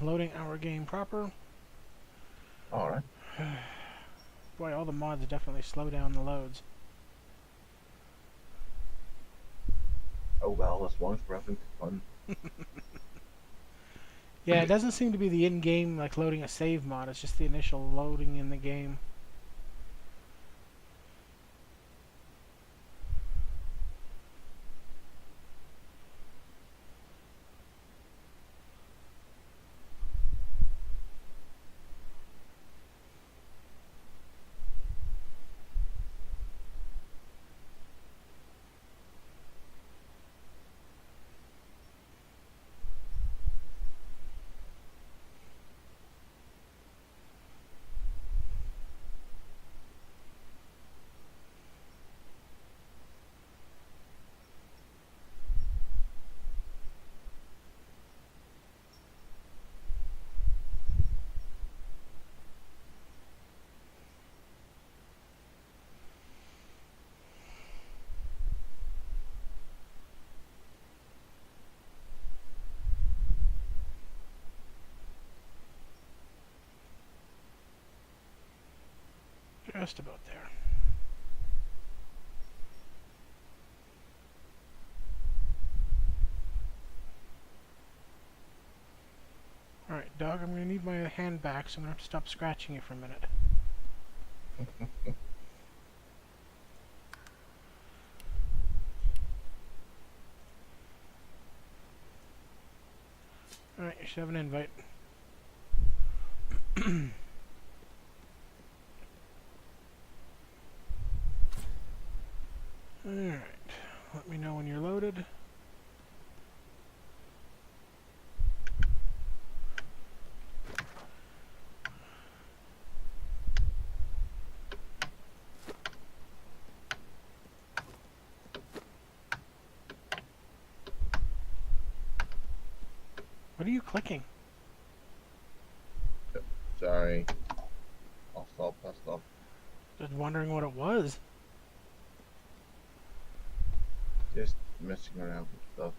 Loading our game proper. Alright. Boy, all the mods definitely slow down the loads. Oh well, as long as we're having fun. Yeah, it doesn't seem to be the in-game, like, loading a save mod. It's just the initial loading in the game. Just about there. Alright, dog, I'm gonna need my hand back, so I'm gonna have to stop scratching you for a minute. Alright, you should have an invite. Alright, let me know when you're loaded. What are you clicking? Sorry. I'll stop. Just wondering what it was. Just messing around with stuff.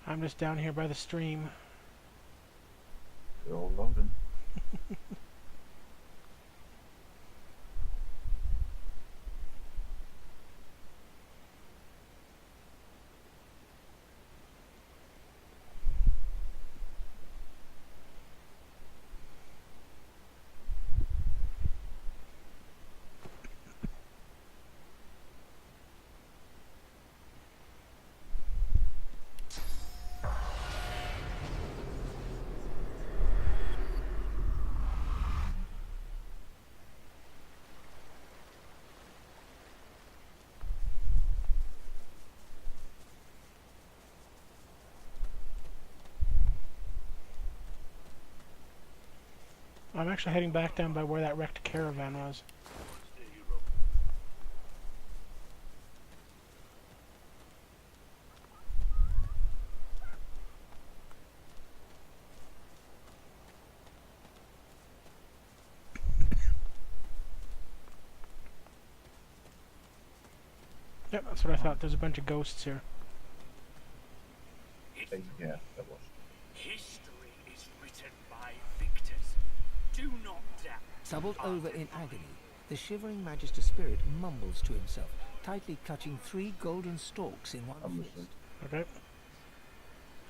I'm just down here by the stream. They're all loading. I'm actually heading back down by where that wrecked caravan was. Yep, that's what I thought. There's a bunch of ghosts here. Yeah, that was. History is written by victors. Do not doubt. Doubled over in agony, the shivering Magister spirit mumbles to himself, tightly clutching 3 golden stalks in one fist. Okay.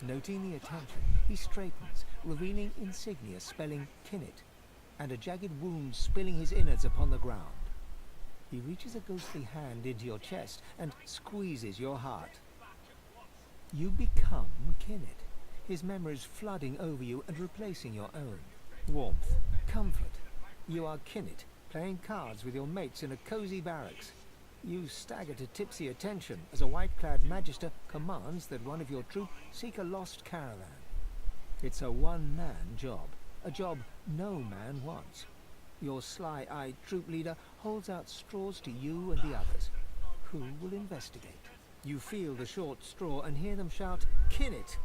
Noting the attention, he straightens, revealing insignia spelling Kinnet, and a jagged wound spilling his innards upon the ground. He reaches a ghostly hand into your chest and squeezes your heart. You become Kinnet, his memories flooding over you and replacing your own. Warmth, comfort. You are Kinnet, playing cards with your mates in a cozy barracks. You stagger to tipsy attention as a white-clad Magister commands that one of your troop seek a lost caravan. It's a one-man job, a job no man wants. Your sly-eyed troop leader holds out straws to you and the others. Who will investigate? You feel the short straw and hear them shout, "Kinnit!"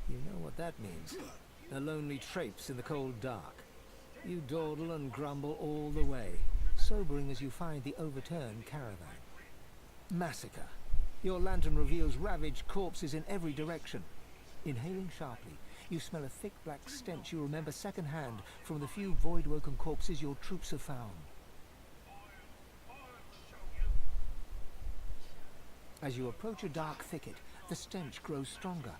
You know what that means. A lonely traipse in the cold dark. You dawdle and grumble all the way, sobering as you find the overturned caravan. Massacre. Your lantern reveals ravaged corpses in every direction. Inhaling sharply, you smell a thick black stench you remember secondhand from the few void-woken corpses your troops have found. As you approach a dark thicket, the stench grows stronger.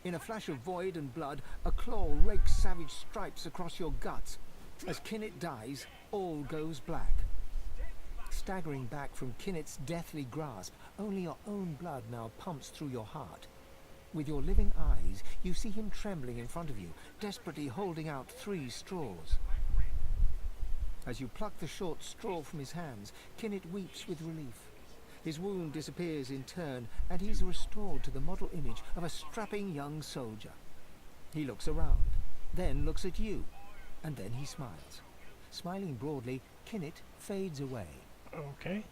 In a flash of void and blood, a claw rakes savage stripes across your guts. As Kinnit dies, all goes black. Staggering back from Kinnit's deathly grasp, only your own blood now pumps through your heart. With your living eyes, you see him trembling in front of you, desperately holding out 3 straws. As you pluck the short straw from his hands, Kinnit weeps with relief. His wound disappears in turn, and he's restored to the model image of a strapping young soldier. He looks around, then looks at you, and then he smiles. Smiling broadly, Kinnit fades away. Okay.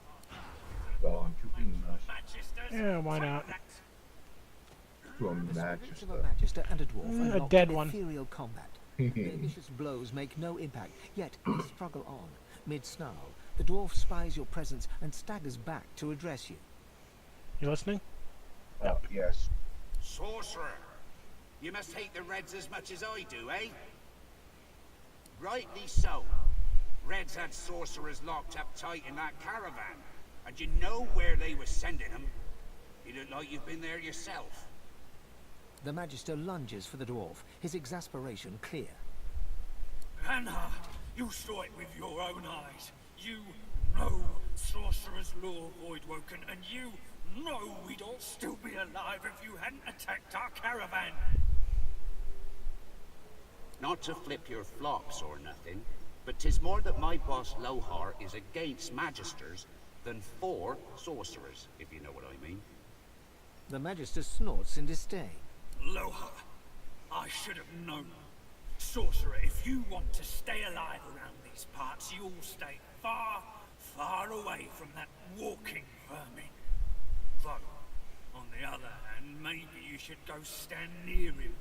Well, I'm keeping Yeah, why not? to a The match. spirits of a magister and a dwarf A unlock dead one. ethereal combat. Their vicious blows make no impact, yet they struggle on. Mid-snarl, the dwarf spies your presence and staggers back to address you. You listening? Yes. Sorcerer! You must hate the Reds as much as I do, eh? Rightly so. Reds had sorcerers locked up tight in that caravan, and you know where they were sending them. You look like you've been there yourself. The magister lunges for the dwarf, his exasperation clear. Anna, you saw it with your own eyes. You know sorcerer's law, Voidwoken, and you know we'd all still be alive if you hadn't attacked our caravan. Not to flip your flops or nothing, but 'tis more that my boss Lohar is against magisters than for sorcerers, if you know what I mean. The magister snorts in disdain. Lohar, I should have known. Sorcerer, if you want to stay alive around these parts, you'll stay far, far away from that walking vermin. Though, on the other hand, maybe you should go stand near him.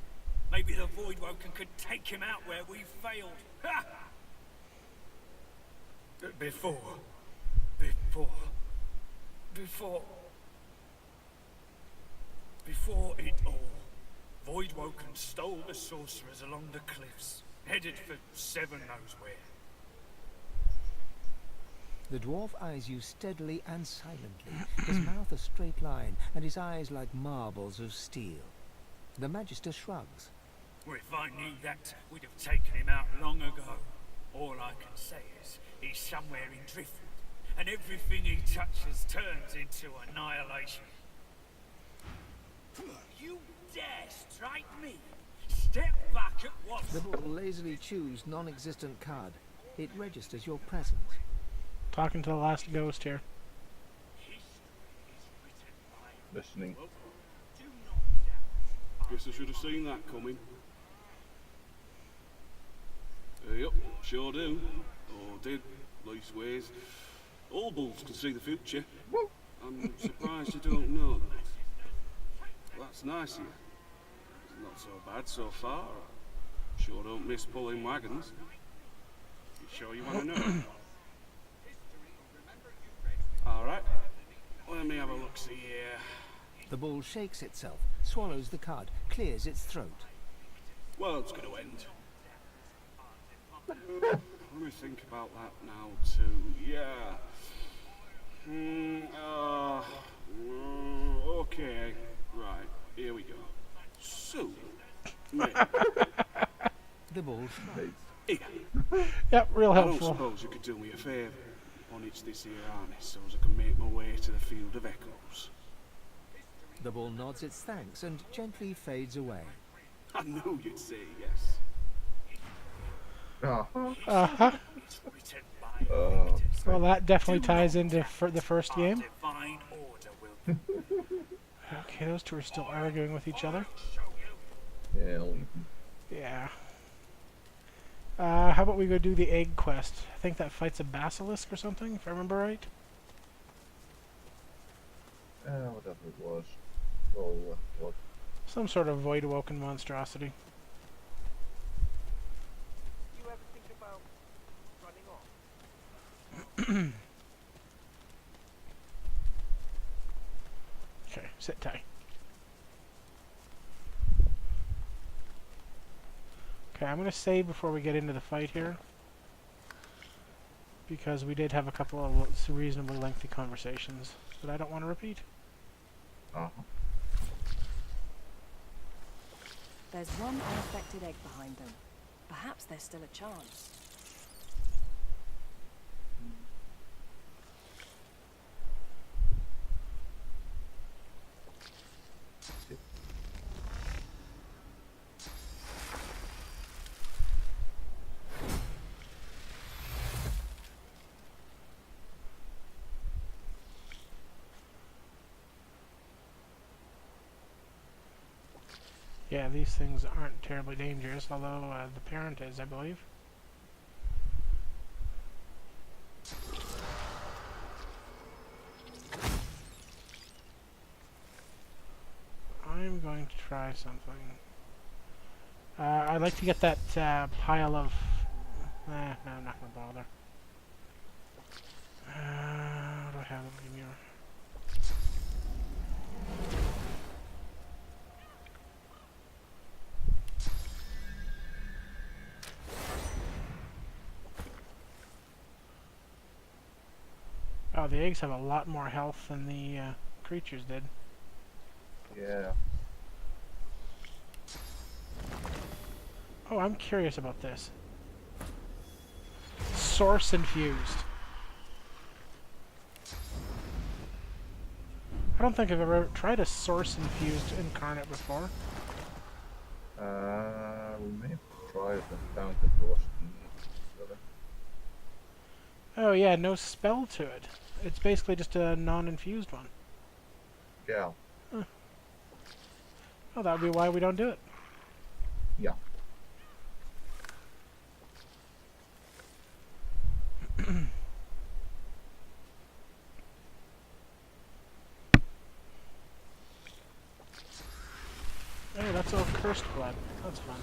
Maybe the Voidwoken could take him out where we failed. Ha! Before it all, Voidwoken stole the sorcerers along the cliffs, headed for Seven knows where. The dwarf eyes you steadily and silently, his mouth a straight line and his eyes like marbles of steel. The magister shrugs. Well, if I knew that, we'd have taken him out long ago. All I can say is, he's somewhere in Driftwood, and everything he touches turns into annihilation. You dare strike me? Step back at once! The bull lazily chews non-existent card. It registers your presence. Talking to the last ghost here. Listening. Guess I should have seen that coming. Yep, sure do. Or did, leastways. All bulls can see the future. I'm surprised you don't know that. That's nice of you. It's not so bad so far. Sure don't miss pulling wagons. You sure you want to know? Alright, let me have a look-see here. The bull shakes itself, swallows the card, clears its throat. Well, it's going to end. Let me think about that now, too. Yeah. Okay. Right, here we go. So, mate. The bull shrugs. Here. Yep, real I don't helpful. suppose you could do me a favour. Unhitch this here harness so as I can make my way to the field of echoes. The bull nods its thanks and gently fades away. I knew you'd say yes. Uh-huh. Written by victors. Well, that definitely ties into the first Our game. divine order will Okay, those two are still arguing with each other. show you. Yeah. Yeah. How about we go do the egg quest? I think that fights a basilisk or something, if I remember right. Whatever it was. Well, what? Some sort of void awoken monstrosity. You ever think about running off? Okay, sit tight. Okay, I'm going to save before we get into the fight here. Because we did have a couple of reasonably lengthy conversations that I don't want to repeat. Uh-huh. There's one unaffected egg behind them. Perhaps there's still a chance. Yeah, these things aren't terribly dangerous, although the parent is, I believe. I'm going to try something. I'd like to get that pile of... no, I'm not going to bother. What do I have? Give me your... Oh, the eggs have a lot more health than the creatures did. Yeah. Oh, I'm curious about this. Source infused. I don't think I've ever tried a source infused incarnate before. We may have tried and found it was really. Oh yeah, no spell to it. It's basically just a non-infused one. Yeah. Huh. Oh, that would be why we don't do it. Yeah. Oh, that's all cursed blood. That's fun.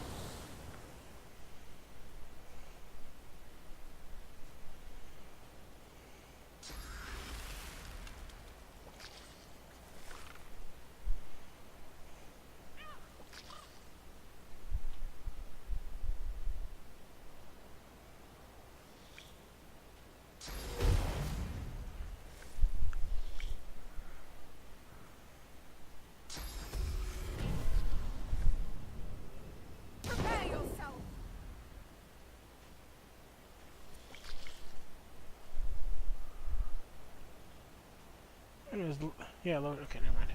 Prepare yourself! It is, yeah, load. Okay, never mind.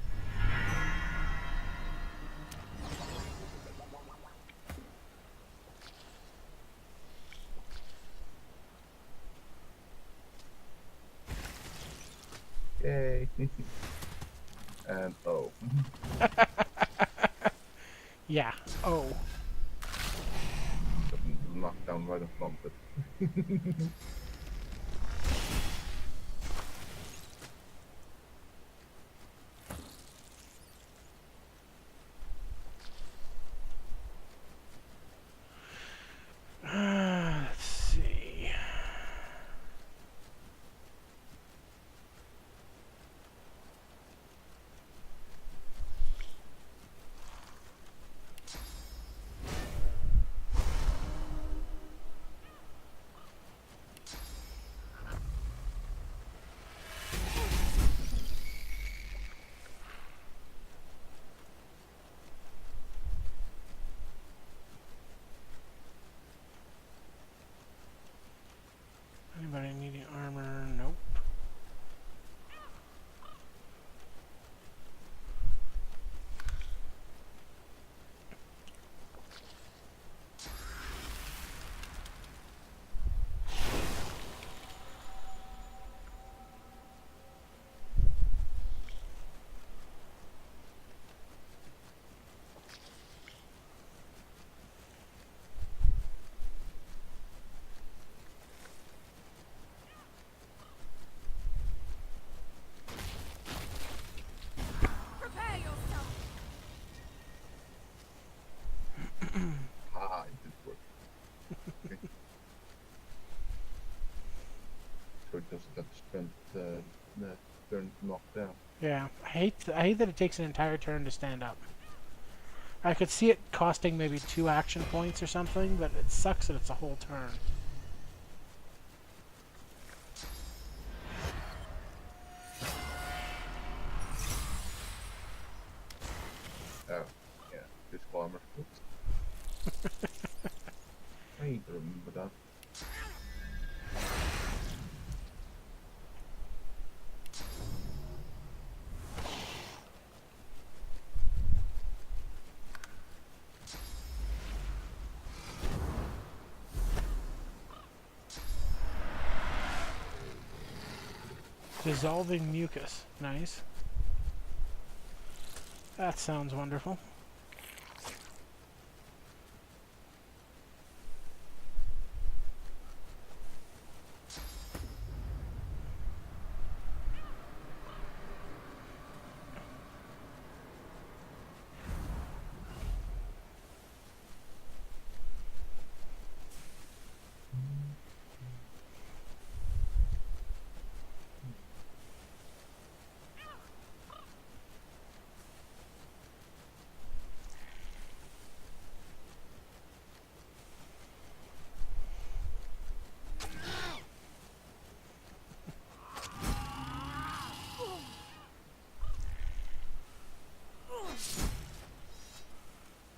Yay. And oh. Yeah. Oh. Got knocked down right in front of it. Let's see. so it doesn't get spent the turn knocked down. Yeah, I hate that it takes an entire turn to stand up. I could see it costing maybe 2 action points or something, but it sucks that it's a whole turn. Oh, yeah, this climber. I need to remember that. Dissolving mucus. Nice. That sounds wonderful.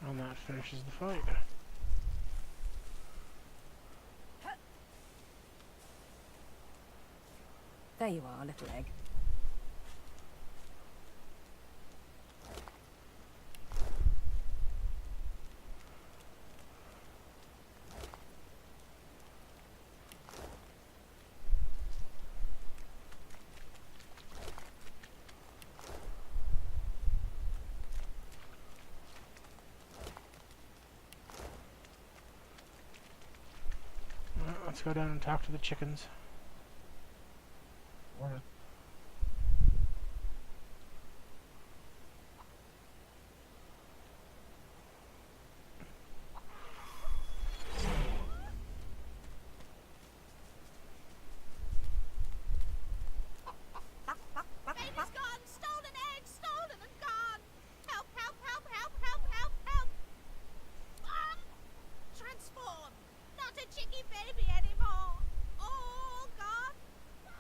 And that finishes the fight. There you are, little egg. Well, let's go down and talk to the chickens. Alright. Baby's gone! Stolen egg! Stolen and gone! Help, help, help, help, help, help, help! Ah! Transform! Not a chicky baby anymore! All gone!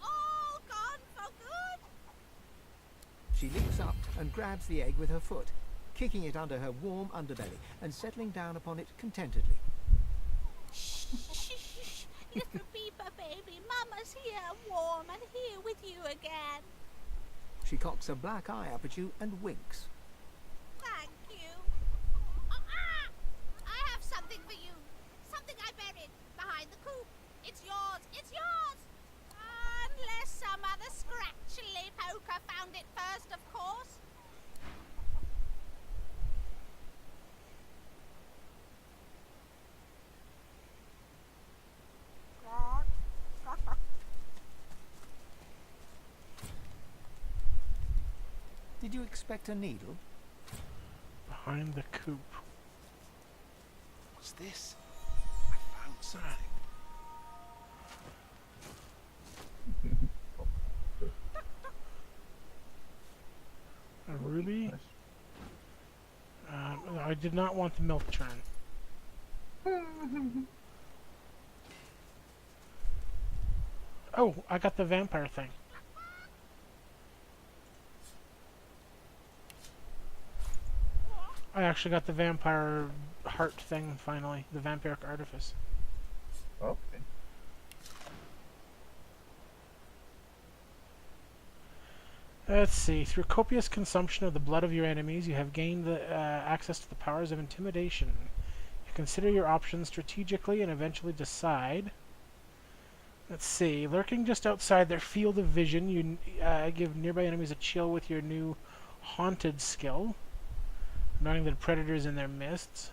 All gone for good! She leaps up and grabs the egg with her foot, kicking it under her warm underbelly and settling down upon it contentedly. Shh, shh, shh! Little beeper baby, Mama's here, warm and here with you again. She cocks a black eye up at you and winks. Thank you. Ah! I have something for you. Something I buried behind the coop. It's yours. It's yours. Unless some other scratchily poker found it first, of course. Did you expect a needle? Behind the coop. What's this? I found something. A ruby? Nice. No, I did not want the milk churn. Oh, I got the vampire thing. I actually got the vampire heart thing finally. The vampiric artifice. Okay. Let's see. Through copious consumption of the blood of your enemies, you have gained the access to the powers of intimidation. You consider your options strategically and eventually decide. Let's see. Lurking just outside their field of vision, you give nearby enemies a chill with your new haunted skill, knowing that predators in their midst.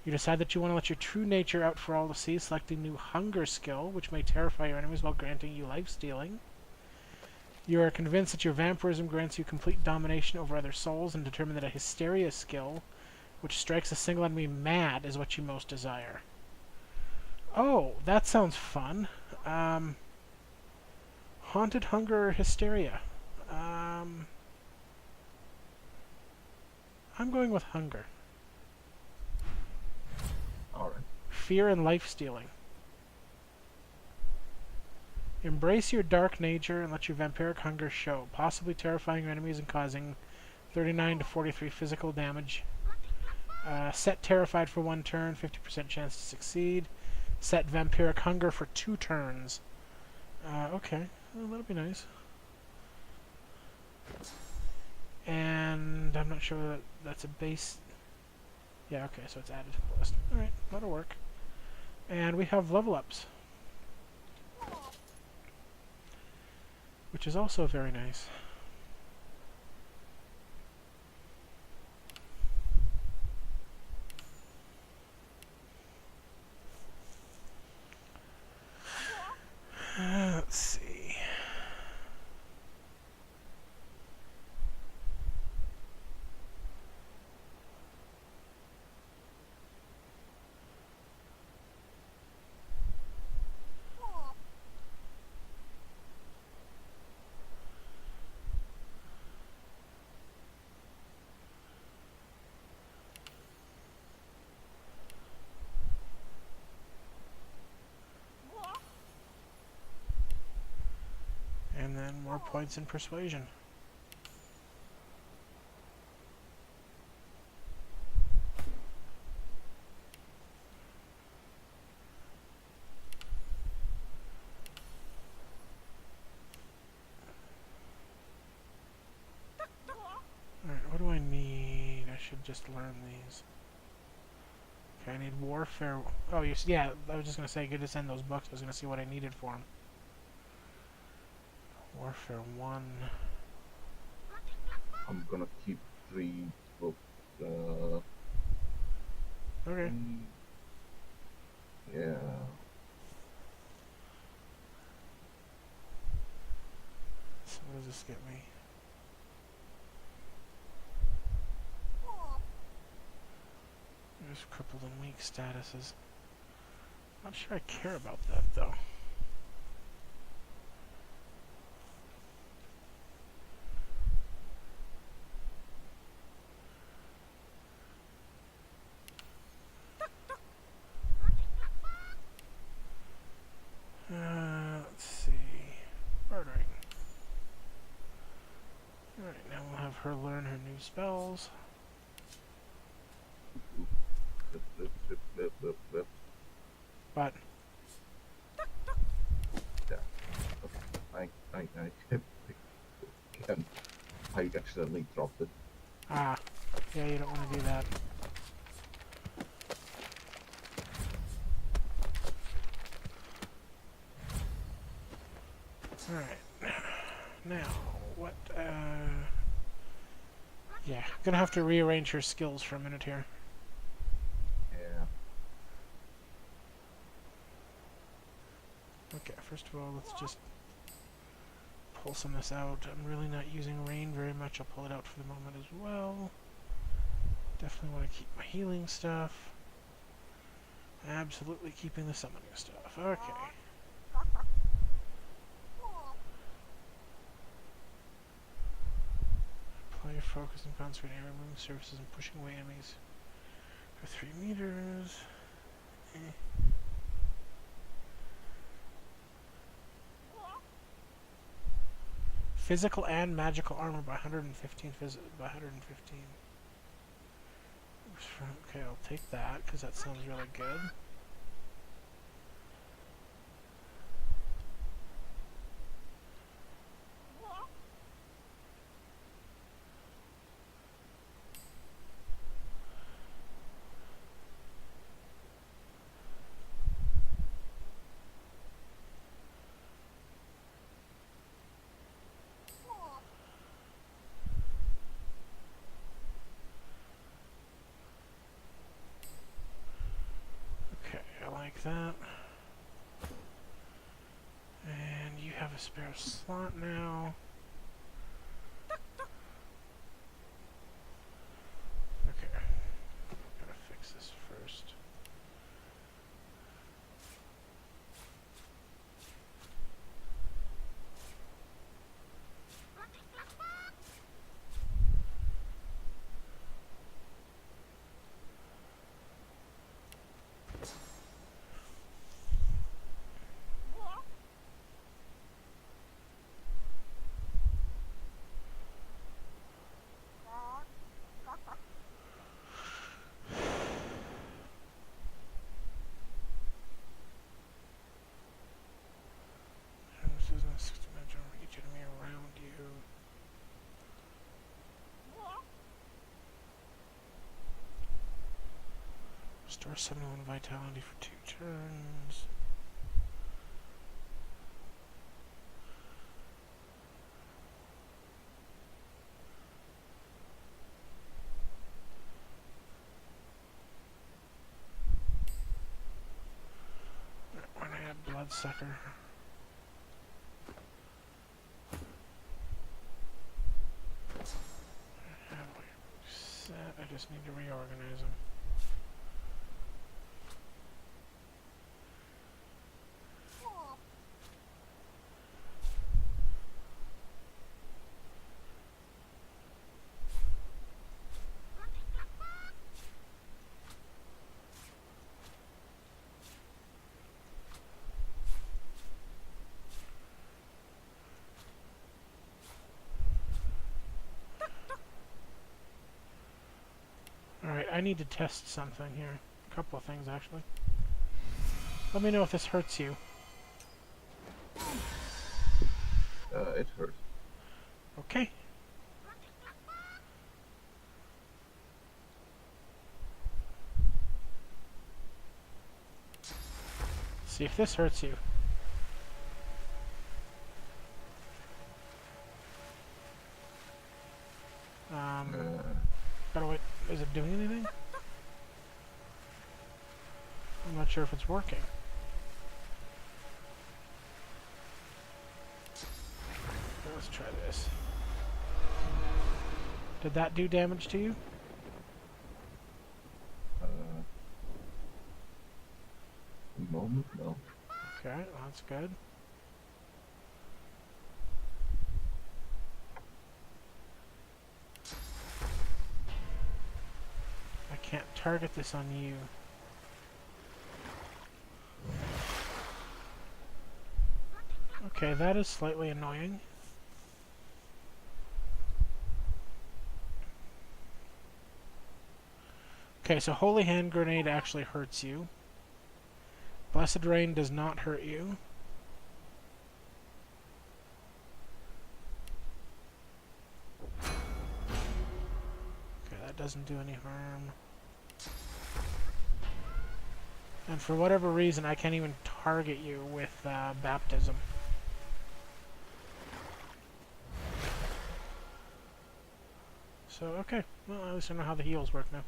You decide that you want to let your true nature out for all to see, selecting new hunger skill, which may terrify your enemies while granting you life stealing. You are convinced that your vampirism grants you complete domination over other souls, and determine that a hysteria skill, which strikes a single enemy mad, is what you most desire. Oh, that sounds fun. Haunted hunger or hysteria? I'm going with hunger. Alright. Fear and life stealing. Embrace your dark nature and let your vampiric hunger show, possibly terrifying your enemies and causing 39 to 43 physical damage. Set terrified for 1 turn, 50% chance to succeed. Set vampiric hunger for 2 turns. Okay, well, that'll be nice. And I'm not sure that that's a base. Yeah, okay, so it's added to the list. Alright, that'll work. And we have level ups, which is also very nice. Let's see. And then more points in persuasion. Alright, what do I need? I should just learn these. Okay, I need warfare. Oh, yeah, I was just going to say, good to send those books. I was going to see what I needed for them. Warfare 1. I'm gonna keep 3 books. Okay. Yeah. So what does this get me? There's crippled and weak statuses. Not sure I care about that, though. Let's see. Murdering. Alright, now we'll have her learn her new spells. But Yeah. Okay. Again, I accidentally dropped it. yeah, you don't want to do that. Alright. Now, what, yeah, gonna have to rearrange her skills for a minute here. Yeah. Okay, first of all, let's just pull some of this out. I'm really not using rain very much. I'll pull it out for the moment as well. Definitely want to keep my healing stuff. Absolutely keeping the summoning stuff. Okay. Apply your focus and concentrate on removing surfaces and pushing away enemies for 3 meters. Physical and magical armor by 115 by 115. Okay, I'll take that because that sounds really good. Okay, I like that. And you have a spare slot now. Okay, gotta fix this first. Restore 71 vitality for 2 turns. When I have Bloodsucker. Set. I just need to reorganize them. Alright, I need to test something here. A couple of things, actually. Let me know if this hurts you. It hurts. Okay. See if this hurts you. Gotta wait. Is it doing anything? I'm not sure if it's working. Let's try this. Did that do damage to you? Moment, no. Okay, well, that's good. I can't target this on you. Okay, that is slightly annoying. Okay, so Holy Hand Grenade actually hurts you. Blessed Rain does not hurt you. Okay, that doesn't do any harm. And for whatever reason, I can't even target you with Baptism. So, okay. Well, at least I know how the heals work now.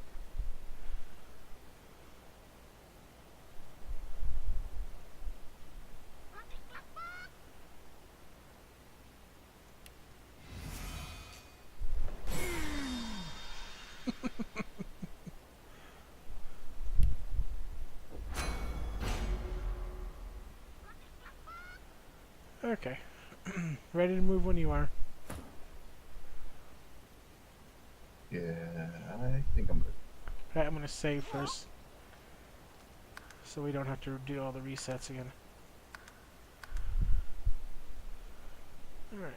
Okay. Ready to move when you are. Yeah, I think I'm ready. Alright, I'm gonna save first. So we don't have to do all the resets again. Alright.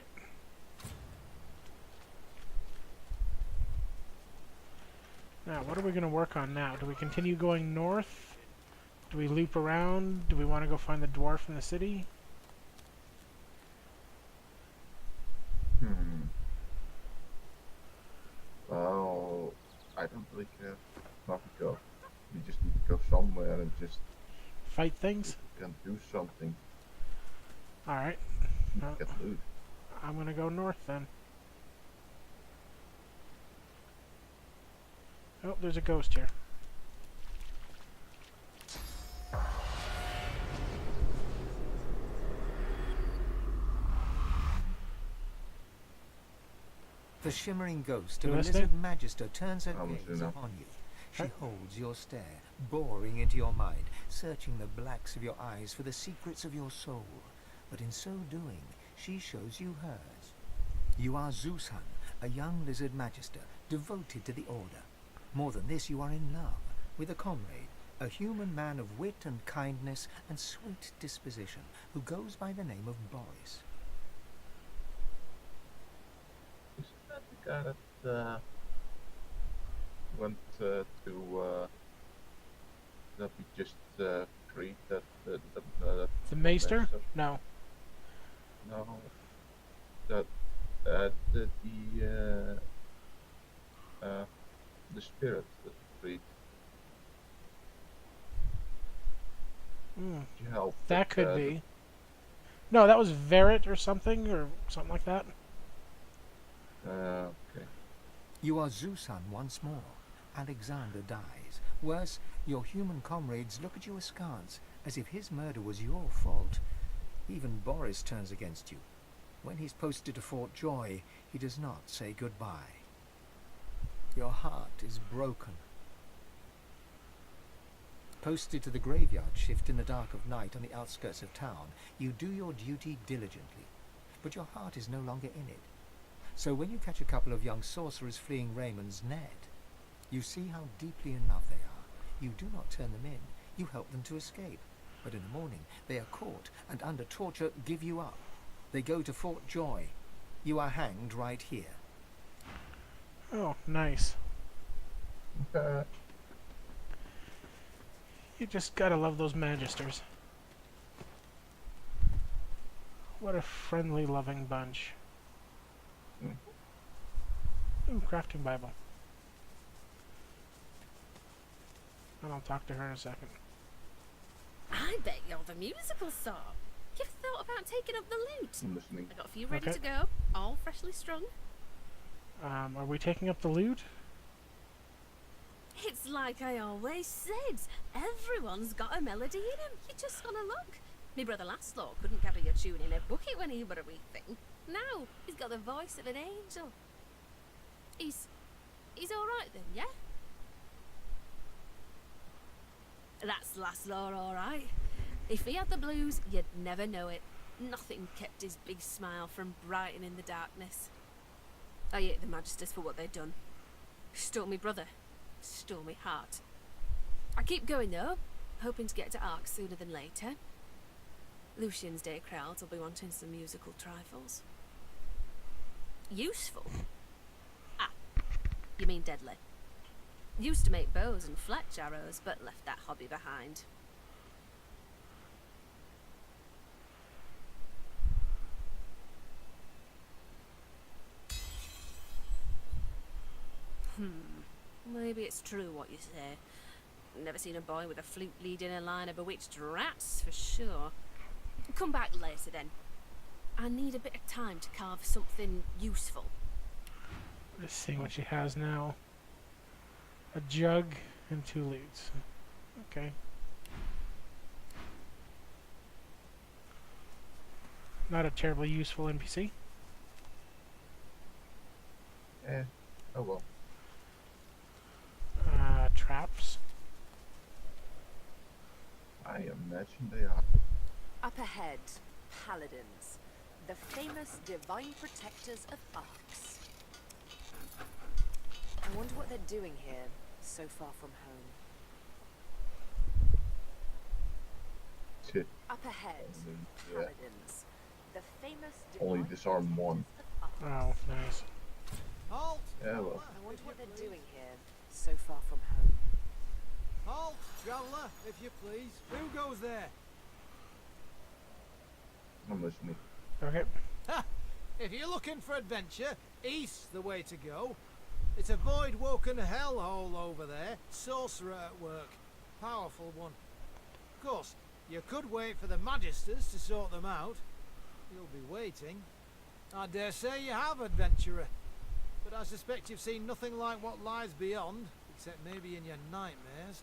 Now, what are we gonna work on now? Do we continue going north? Do we loop around? Do we want to go find the dwarf in the city? Well, I don't really care how to go. We just need to go somewhere and just Fight things? can do something. Alright. Well, Get loot. I'm gonna go north then. Oh, there's a ghost here. The shimmering ghost You of a listening? lizard magister turns her I'm gaze listening now. upon you. She Huh? holds your stare, boring into your mind, searching the blacks of your eyes for the secrets of your soul. But in so doing, she shows you hers. You are Zeushan, a young lizard magister, devoted to the Order. More than this, you are in love with a comrade, a human man of wit and kindness and sweet disposition, who goes by the name of Boris. Isn't that the guy that went to that we just freed that The Maester? master? No. No, that the spirit that we freed. Mm, Could you help? that with, could be. No, that was Verret or something like that. Okay. You are Zusan once more. Alexander dies. Worse, your human comrades look at you askance, as if his murder was your fault. Even Boris turns against you. When he's posted to Fort Joy, he does not say goodbye. Your heart is broken. Posted to the graveyard shift in the dark of night on the outskirts of town, you do your duty diligently, but your heart is no longer in it. So when you catch a couple of young sorcerers fleeing Raymond's net, you see how deeply in love they are. You do not turn them in, you help them to escape. But in the morning, they are caught and under torture give you up. They go to Fort Joy. You are hanged right here. Oh, nice. Okay. You just gotta love those magisters. What a friendly, loving bunch. Mm. Ooh, crafting Bible. And I'll talk to her in a second. I bet you're the musical sort. You've thought about taking up the lute. I'm listening. I got a few ready Okay. to go, all freshly strung. Are we taking up the lute? It's like I always said. Everyone's got a melody in him. You just gotta look. Me brother Laszlo couldn't carry a tune in a bucket when he were a wee thing. Now he's got the voice of an angel. He's all right then, yeah? That's Laszlo, all right. If he had the blues, you'd never know it. Nothing kept his big smile from brightening the darkness. I hate the Magisters for what they'd done. Stole me brother. Stole me heart. I keep going though, hoping to get to Ark sooner than later. Lucian's day crowds will be wanting some musical trifles. Useful? Ah, you mean deadly. Used to make bows and fletch arrows, but left that hobby behind. Maybe it's true what you say. Never seen a boy with a flute leading a line of bewitched rats, for sure. Come back later then. I need a bit of time to carve something useful. Let's see what she has now. A jug and 2 lutes. Okay. Not a terribly useful NPC. Oh well. Traps. I imagine they are. Up ahead, paladins, the famous divine protectors of Arks. I wonder what they're doing here, so far from home. Shit. Up ahead, Yeah. paladins, the famous Only divine disarm one. protectors of Arks. Oh, nice. Halt! Yeah, well. I wonder what they're doing here, so far from home. Halt, traveller, if you please. Who goes there? I'm listening. Okay. Ha! If you're looking for adventure, east's the way to go. It's a void-woken hellhole over there. Sorcerer at work. Powerful one. Of course, you could wait for the Magisters to sort them out. You'll be waiting. I dare say you have, adventurer. But I suspect you've seen nothing like what lies beyond, except maybe in your nightmares.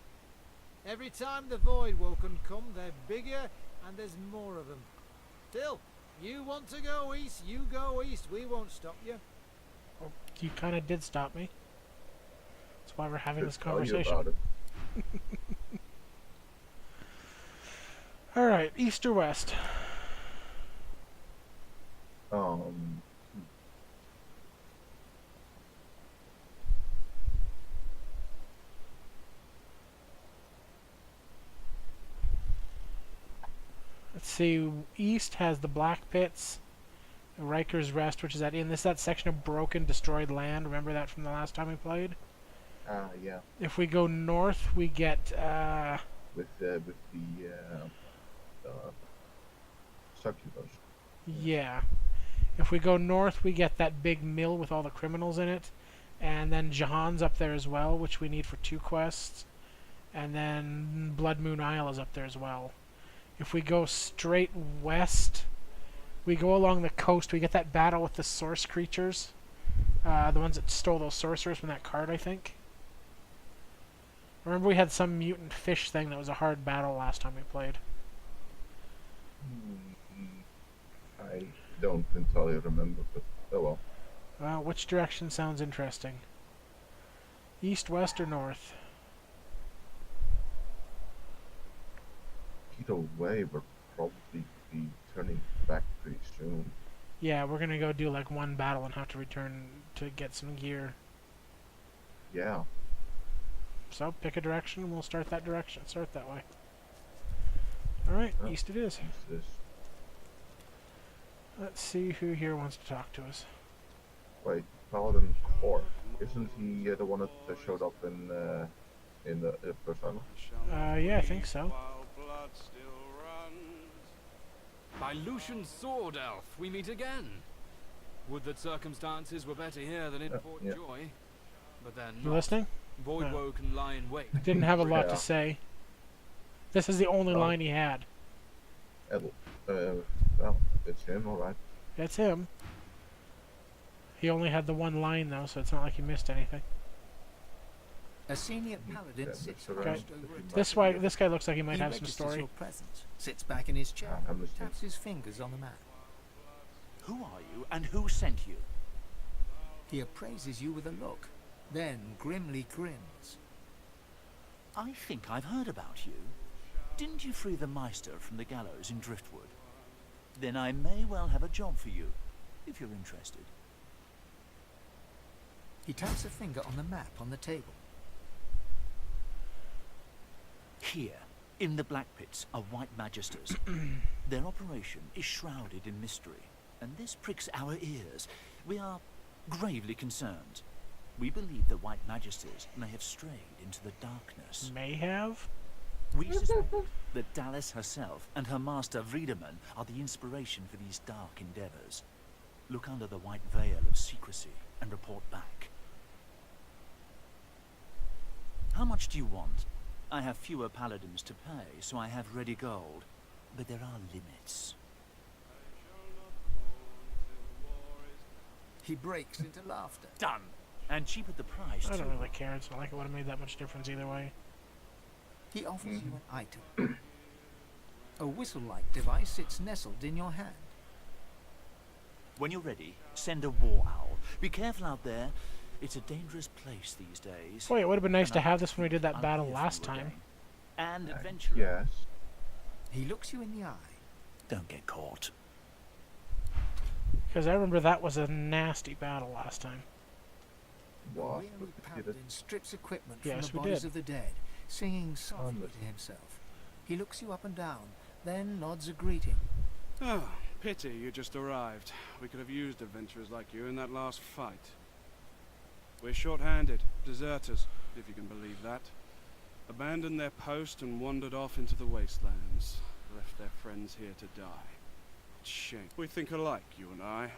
Every time the Void-woken come, they're bigger and there's more of them. Still, you want to go east, you go east. We won't stop you. Well, you kind of did stop me. That's why we're having this Just tell you conversation. about it. Alright, east or west? Um. Let's see. East has the Black Pits, Riker's Rest, which is that section of broken, destroyed land. Remember that from the last time we played? Yeah. If we go north, we get With the succubus. yeah. If we go north, we get that big mill with all the criminals in it, and then Jahan's up there as well, which we need for 2 quests, and then Blood Moon Isle is up there as well. If we go straight west, we go along the coast, we get that battle with the source creatures. The ones that stole those sorcerers from that card, I think. Remember we had some mutant fish thing that was a hard battle last time we played. I don't entirely remember, but oh well. Well, which direction sounds interesting? East, west, or north? Either way, we're probably be turning back pretty soon. Yeah, we're gonna go do like one battle and have to return to get some gear. Yeah. So pick a direction and we'll start that direction. Start that way. Alright, Oh. east it is. This is Let's see who here wants to talk to us. wait, Paladin Core. Isn't he the one that showed up in the first island? Yeah, I think so. By Lucian's sword, elf, we meet again. Would that circumstances were better here than in Port yeah. Joy. But they're You not. listening? Voidwoe can lie in wait. Didn't have a lot Yeah. to say. This is the only Oh. line he had. Well, it's him, alright. That's him. He only had the one line though, so it's not like he missed anything. A senior paladin Yeah, sits that's crouched right. over a This guy looks like he might he have some registers story. your presence, sits back in his chair, I'm listening. taps his fingers on the map. Who are you, and who sent you? He appraises you with a look, then grimly grins. I think I've heard about you. Didn't you free the Meister from the gallows in Driftwood? Then I may well have a job for you, if you're interested. He taps a finger on the map on the table. Here, in the Black Pits, are White Magisters. Their operation is shrouded in mystery, and this pricks our ears. We are gravely concerned. We believe the White Magisters may have strayed into the darkness. May have? We suspect that Dallas herself and her master Vriedemann are the inspiration for these dark endeavors. Look under the white veil of secrecy and report back. How much do you want? I have fewer paladins to pay, so I have ready gold. But there are limits. He breaks into laughter. Done! And cheap at the price, I too. don't really care. It's not like it would have made that much difference either way. He offers you an item. A whistle-like device sits nestled in your hand. When you're ready, send a war owl. Be careful out there. It's a dangerous place these days. Boy, it would have been nice And to I have this when we did that I'll battle hear last from you time. again. And adventurer. Yes. He looks you in the eye. Don't get caught. Because I remember that was a nasty battle last time. The What? weary paladin strips equipment Yes, from we the bodies did. of the dead, singing softly Harmless. to himself. He looks you up and down, then nods a greeting. Oh, pity you just arrived. We could have used adventurers like you in that last fight. We're short-handed, deserters, if you can believe that. Abandoned their post and wandered off into the wastelands. Left their friends here to die. It's a shame. We think alike, you and I.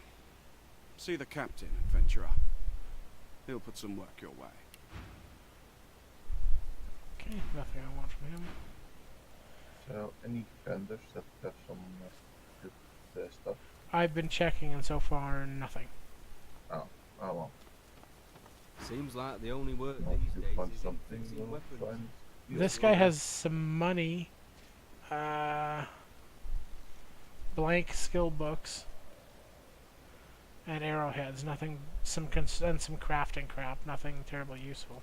See the captain, adventurer. He'll put some work your way. Okay, nothing I want from him. So, any vendors that have some good stuff? I've been checking and so far nothing. Oh well. Seems like the only work Well, these if you days find is in something, fixing we'll weapons. try and deal This with guy it. has some money. Blank skill books. And arrowheads. Nothing, and some crafting crap. Nothing terribly useful.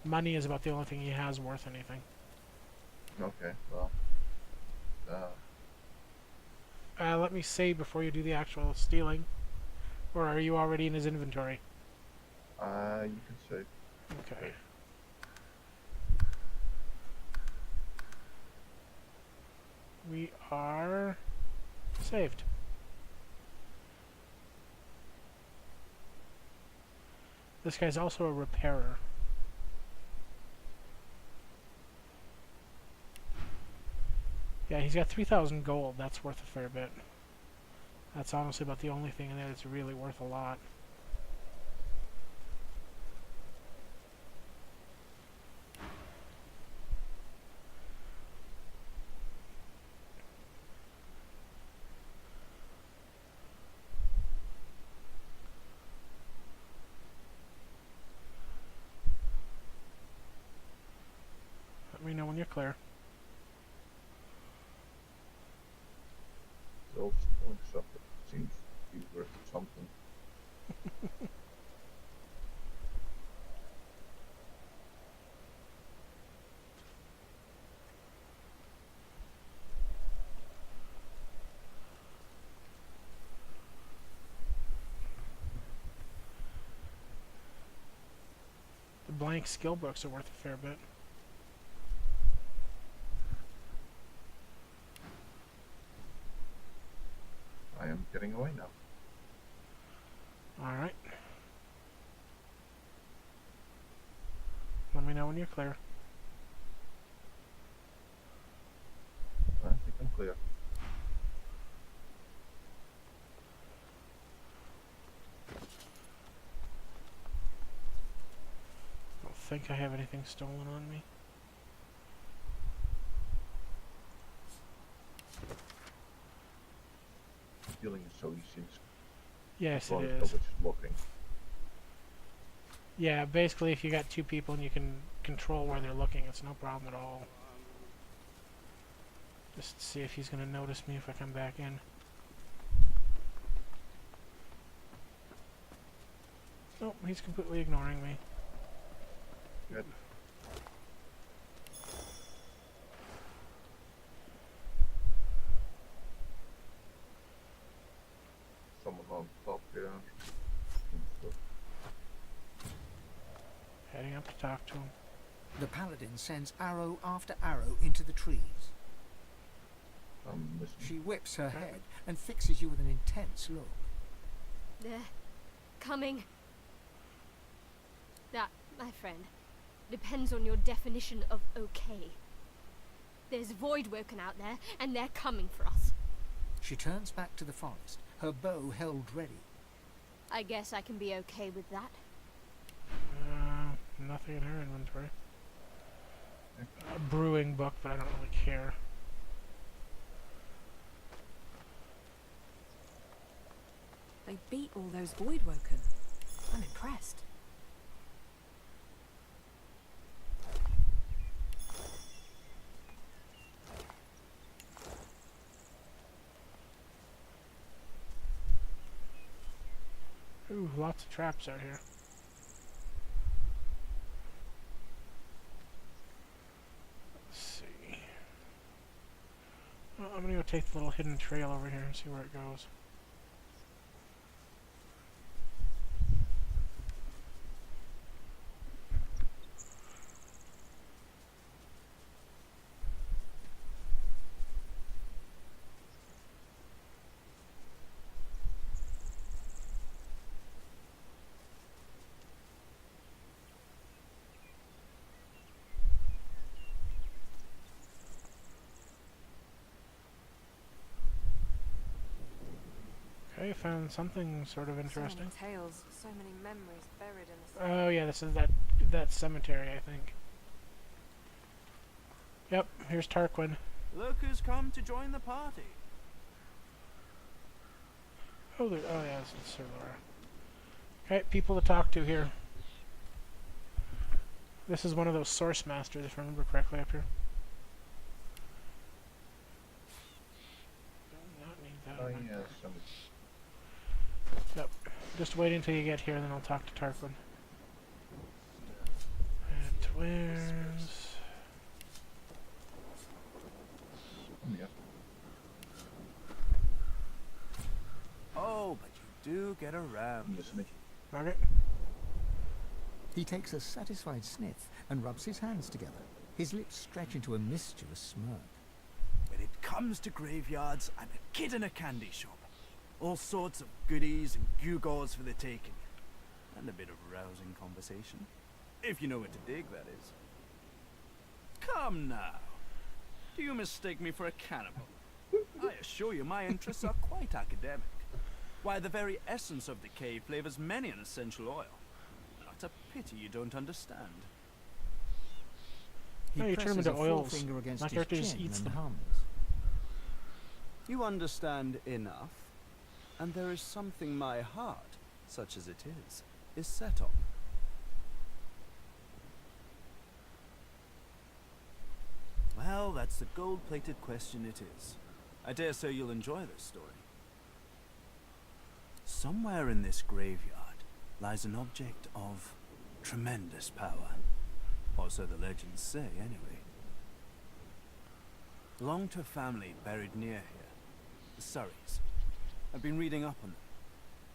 Money is about the only thing he has worth anything. Okay, well. Let me save before you do the actual stealing. Or are you already in his inventory? You can say. Okay. We are saved. This guy's also a repairer. Yeah, he's got 3,000 gold. That's worth a fair bit. That's honestly about the only thing in there that's really worth a lot. clear. Those stones stuff seems to be worth something. The blank skill books are worth a fair bit. I am getting away now. Alright. Let me know when you're clear. I think I'm clear. Don't think I have anything stolen on me. Stealing is so easy. Yes, As long it as is. nobody's looking. Yeah, basically if you got two people and you can control where they're looking, it's no problem at all. Just see if he's going to notice me if I come back in. Nope, he's completely ignoring me. Good. Someone on top here. Heading up to talk to him. The paladin sends arrow after arrow into the trees. I'm missing. She whips her head and fixes you with an intense look. They're coming. That, my friend, depends on your definition of okay. There's Voidwoken out there, and they're coming for us. She turns back to the forest, her bow held ready. I guess I can be okay with that. Nothing in her inventory. A brewing book, but I don't really care. They beat all those Voidwoken. I'm impressed. Ooh, lots of traps out here. Let's see. Well, I'm gonna go take the little hidden trail over here and see where it goes. Okay, found something sort of interesting. So many tales, so many memories buried in the Oh yeah, this is that cemetery, I think. Yep, here's Tarquin. Look who's come to join the party. Oh yeah, this is Sir Laura. Okay, people to talk to here. This is one of those source masters, if I remember correctly, up here. Do not need that. Oh one. yes, Yep. Just wait until you get here, and then I'll talk to Tarquin. And twins. yeah. Oh, but you do get around. I'm listening. Margaret? He takes a satisfied sniff and rubs his hands together. His lips stretch into a mischievous smirk. When it comes to graveyards, I'm a kid in a candy shop. All sorts of goodies and gewgaws for the taking. And a bit of rousing conversation. If you know what to dig, that is. Come now. Do you mistake me for a cannibal? I assure you my interests are quite academic. Why, the very essence of decay flavors many an essential oil. What a pity you don't understand. He No, you turn them presses into a oils. forefinger against My his character just chin eats and them. hums. You understand enough, and there is something my heart, such as it is set on. Well, that's the gold-plated question it is. I dare say you'll enjoy this story. Somewhere in this graveyard lies an object of tremendous power. Or so the legends say, anyway. Belonged to a family buried near here, the Surreys. I've been reading up on them.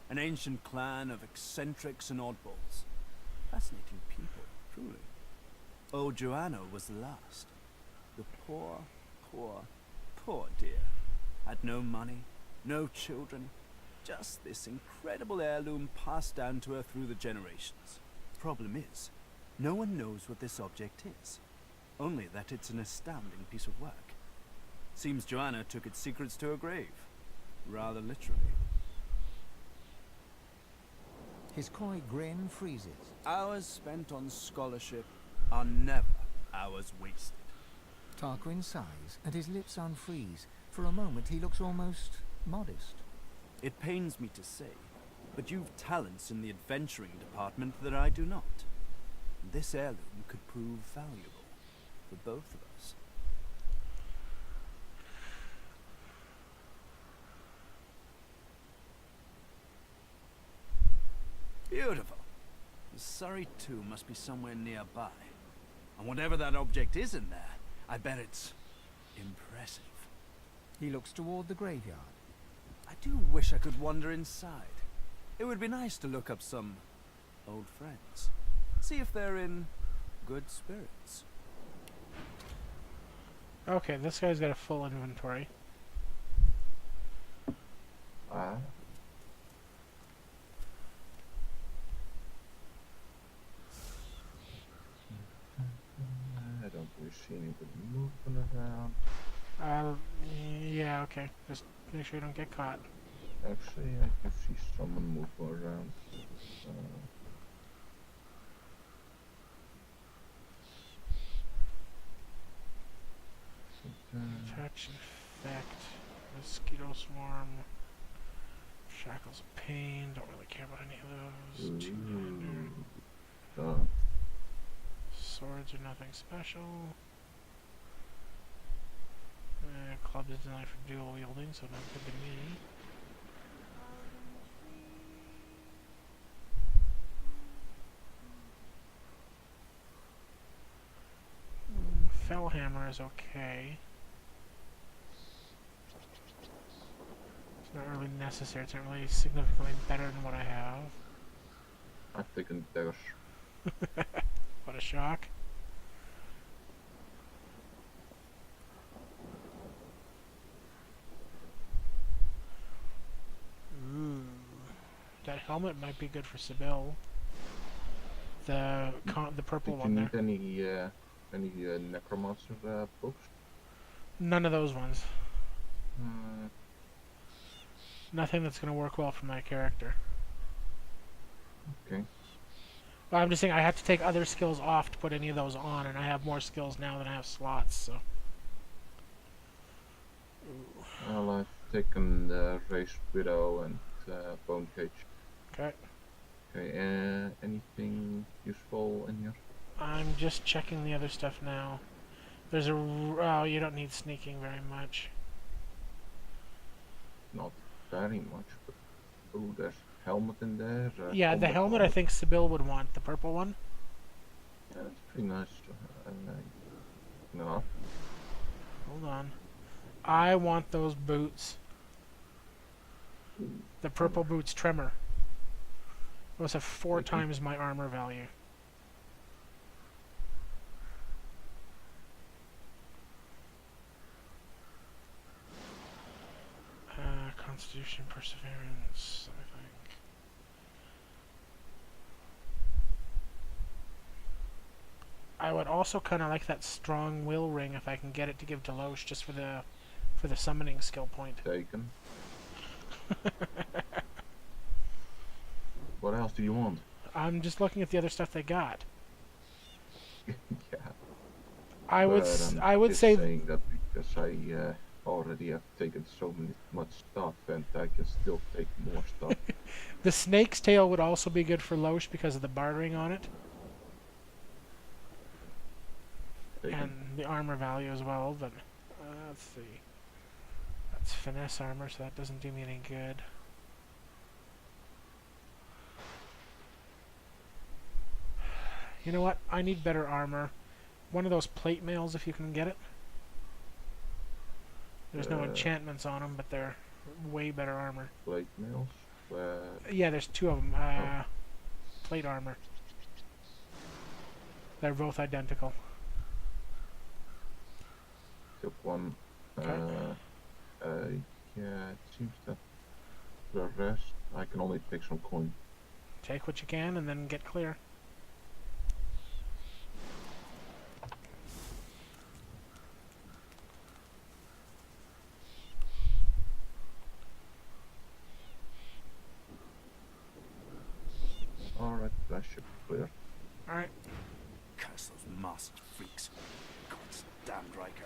An ancient clan of eccentrics and oddballs. Fascinating people, truly. Old Joanna was the last. The poor, poor dear. Had no money, no children. Just this incredible heirloom passed down to her through the generations. Problem is, no one knows what this object is. Only that it's an astounding piece of work. Seems Joanna took its secrets to her grave. Rather literally. His coy grin freezes. Hours spent on scholarship are never hours wasted. Tarquin sighs, and his lips unfreeze. For a moment, he looks almost modest. It pains me to say, but you've talents in the adventuring department that I do not. This heirloom could prove valuable for both of us. Beautiful. The Surrey tomb must be somewhere nearby. And whatever that object is in there, I bet it's impressive. He looks toward the graveyard. I do wish I could wander inside. It would be nice to look up some old friends. See if they're in good spirits. Okay, this guy's got a full inventory. Ah. I don't really see anybody moving around. Yeah, okay. Just make sure you don't get caught. Actually, I can see someone moving around. Touch infect, mosquito swarm, shackles of pain. Don't really care about any of those. Two-hander. Swords are nothing special. Club is designed for dual wielding, so not good to me. Fellhammer is okay. It's not really necessary. It's not really significantly better than what I have. I'm taking daggers. What a shock. Ooh. That helmet might be good for Sibyl. The purple one there. Did you need any necromancer books? None of those ones. Nothing that's going to work well for my character. Okay. Well, I'm just saying I have to take other skills off to put any of those on, and I have more skills now than I have slots, so. Ooh. Well, I've taken the Raised Widow and Bone Cage. Okay. Okay, anything useful in here? I'm just checking the other stuff now. There's a... Oh, you don't need sneaking very much. Not very much, but... Oh, there's a helmet in there. Yeah, the helmet I think Sibyl would want. The purple one. Yeah, it's pretty nice. No. Hold on. I want those boots. The purple boots tremor. Those have 4 times my armor value. Constitution, perseverance, I think. I would also kind of like that strong will ring if I can get it to give to Loesch just for the summoning skill point. Taken. What else do you want? I'm just looking at the other stuff they got. Yeah. I would just say saying that because I already have taken so much stuff, and I can still take more stuff. The snake's tail would also be good for Loesch because of the bartering on it. Taken. And the armor value as well, but let's see. That's finesse armor, so that doesn't do me any good. You know what? I need better armor. One of those plate mails, if you can get it. There's no enchantments on them, but they're way better armor. Plate mails? Yeah, there's 2 of them. Plate armor. They're both identical. Took one. Okay. Yeah, it seems that the rest I can only take some coin. Take what you can and then get clear. Alright, that should be clear. Alright. Curse those masked freaks. God's damned Riker.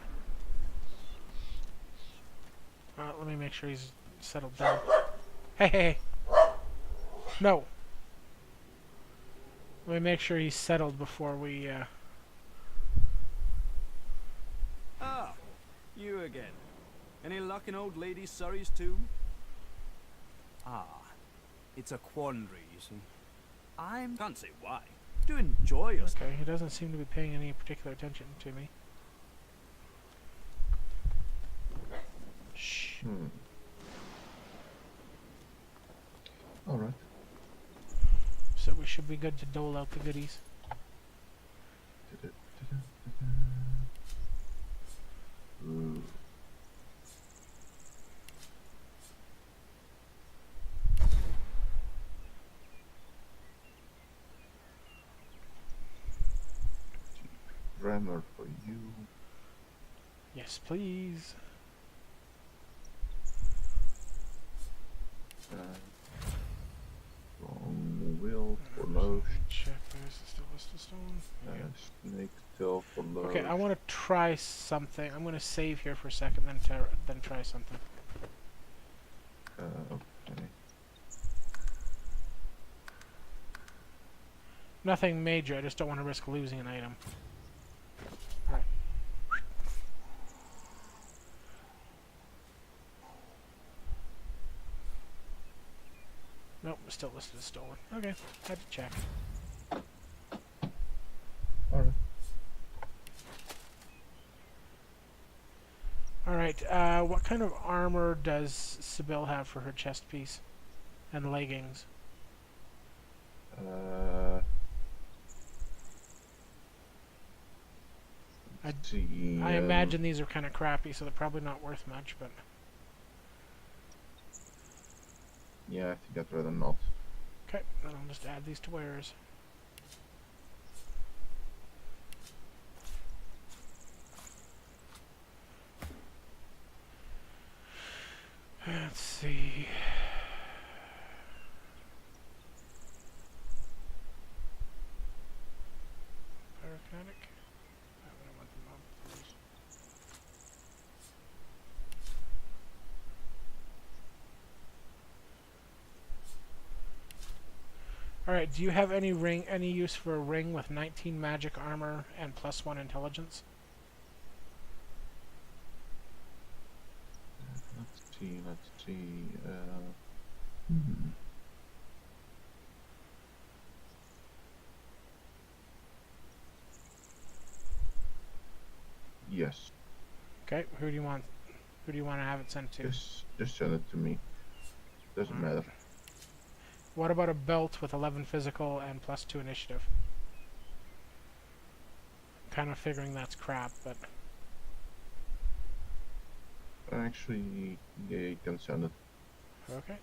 Let me make sure he's settled down. Hey, hey, hey. No. Let me make sure he's settled before we, Ah, you again. Any luck in old Lady Surrey's tomb? Ah, it's a quandary, you see. Can't say why. Do enjoy yourself. Okay, he doesn't seem to be paying any particular attention to me. Shh. Alright. So we should be good to dole out the goodies. Ooh. Grammar for you. Yes, please. Strong will for Loche. Check this. Still list of stone. Yeah. Snake tail for Loche. Okay, I want to try something. I'm going to save here for a second, then try something. Okay. Nothing major. I just don't want to risk losing an item. Alright. Nope, still listed as stolen. Okay, had to check. Alright. Alright, what kind of armor does Sybil have for her chest piece? And leggings? I imagine these are kind of crappy, so they're probably not worth much, but... Yeah, I think I'd rather not. Okay, then I'll just add these to wares. Let's see... Pyrokinetic? I want the mob, please. Alright, do you have any use for a ring with 19 magic armor and +1 intelligence? Let's see. Yes. Okay, who do you want? Who do you want to have it sent to? Just send it to me. Doesn't matter. What about a belt with 11 physical and +2 initiative? Kind of figuring that's crap, but... Actually, yeah, you can send it. Okay.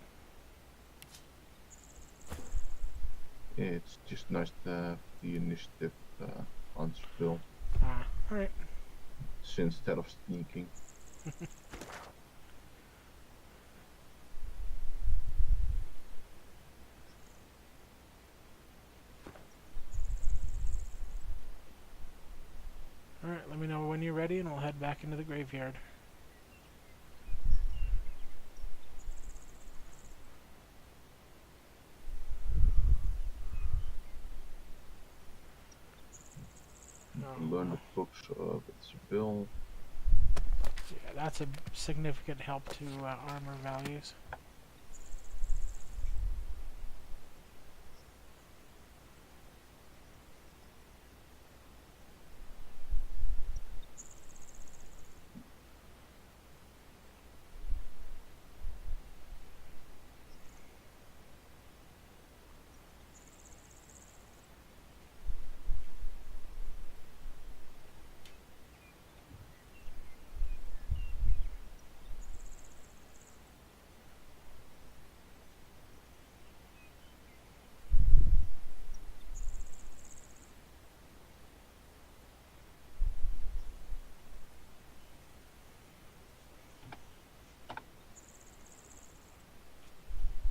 It's just nice to have the initiative on spill. Ah, alright. Instead of sneaking. Alright, let me know when you're ready and we'll head back into the graveyard. Learn the books with Bill. Yeah, that's a significant help to armor values.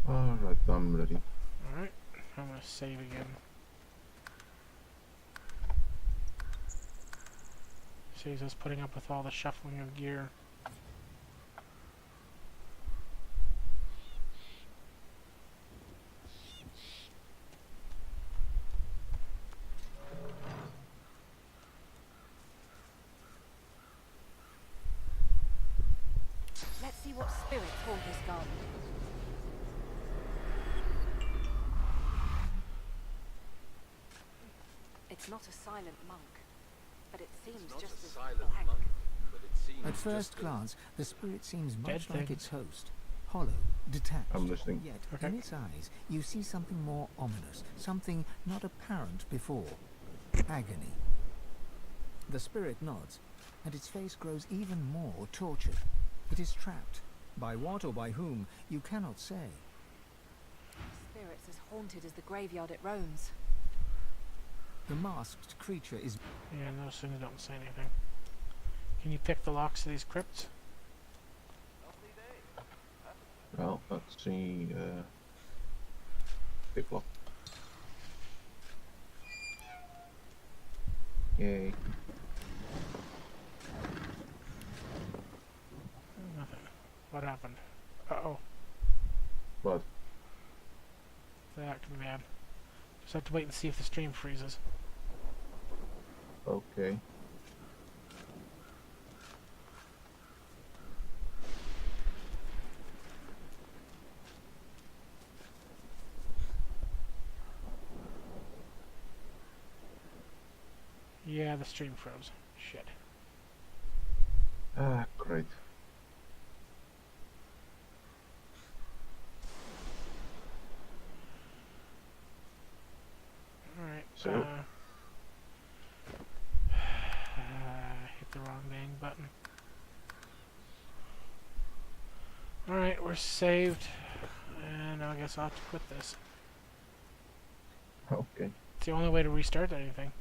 Alright, I'm ready. Alright, I'm gonna save again. Saves us putting up with all the shuffling of gear. Let's see what spirits haunt this garden. It's not a silent monk, but it seems just as black. At first glance, the spirit seems much Dead like things. its host, hollow, detached. I'm listening. Yet, Okay. in its eyes, you see something more ominous, something not apparent before. Agony. The spirit nods, and its face grows even more tortured. It is trapped. By what or by whom, you cannot say. Spirits as haunted as the graveyard it roams. The masked creature is... Yeah, those things don't say anything. Can you pick the locks to these crypts? Well, let's see. Pick lock. Yay. Nothing. What happened? Uh-oh. What? That acting bad. Just have to wait and see if the stream freezes. Okay. Yeah, the stream froze. Shit. Ah, great. Alright. So? Hit the wrong dang button. Alright, we're saved. And I guess I'll have to quit this. Okay. It's the only way to restart anything.